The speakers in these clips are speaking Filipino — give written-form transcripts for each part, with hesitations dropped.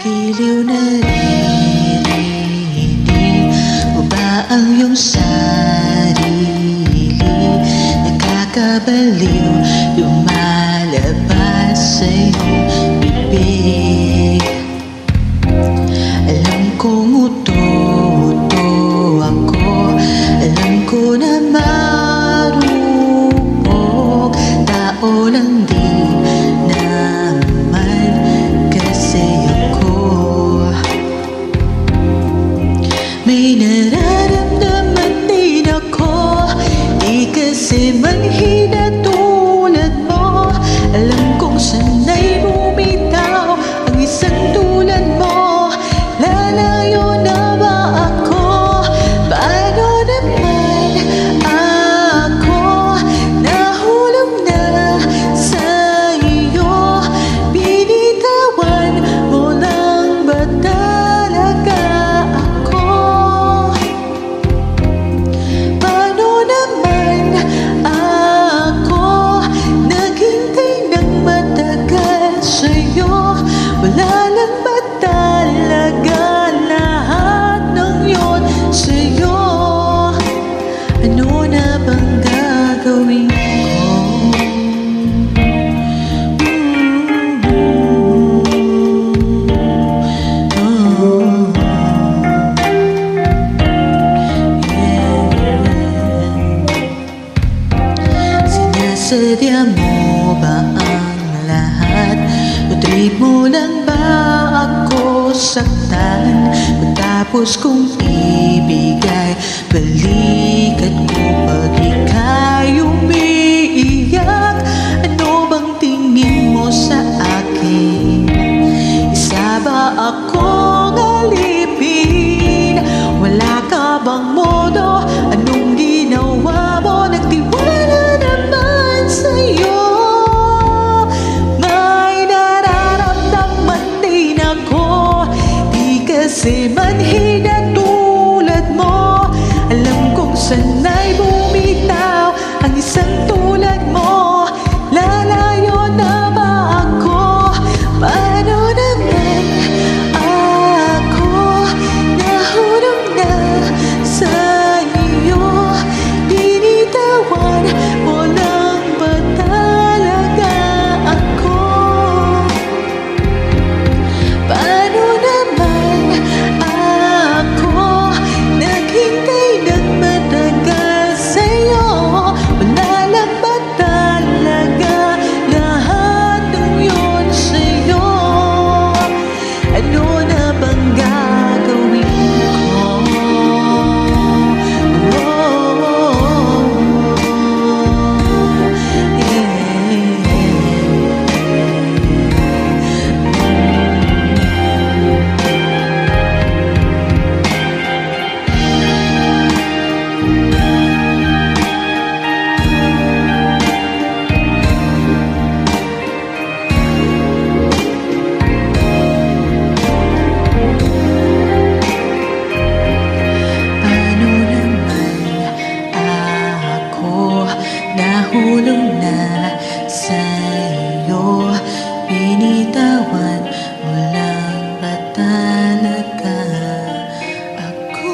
Giliw na naririnig mo ba ang iyong sarili? Nakakabaliw, lumalabas sa iyong bibig. Alam kong uto-uto ako, alam ko na marupok, tao lang din naman kasi ako. May nararamdaman din ako, di kasi manhina tulad mo. Alam kong sanay bumitaw ang isang tulad mo. Lalayo na ba ako? Paano naman ako? Nahulog na sa iyo. Binitawan mo lang ba talaga ako? Paano naman ako naghintay ng matagal sa'yo? Wala lang ba talaga lahat ng yun sa'yo? Ano na bang gagawin ko? Sinasadya mo ba ang lahat? O trip mo lang ba ako saktan? Matapos kong ibigay balikat ko pag ika'y umiiyak. Ano bang tingin mo sa akin? Isa ba akong alipin? Wala ka bang modo? Anong ginawa mo? Nagtiwala naman sa'yo. May nararamdaman din ako, di kasi manhina tulad mo. Alam kong sanay bumitaw ang isang tulad mo. Lalayo na ba ako? Paano naman ako nahulog na sa iyo? Binitawan mo lang ba talaga ako? Paano naman ako naghintay ng matagal sa'yo? Wala lang ba talaga lahat ng yun sa'yo? Ano na bang gagawin ko? Paano naman ako nahulog na sa iyo? Binitawan mo lang ba talaga ako?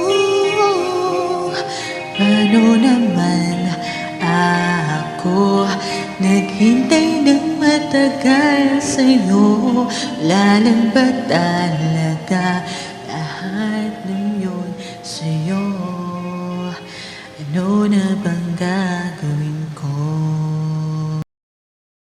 Paano naman ako naghintay ng matagal sa'yo? Wala lang ba talaga lahat ng yun sa'yo?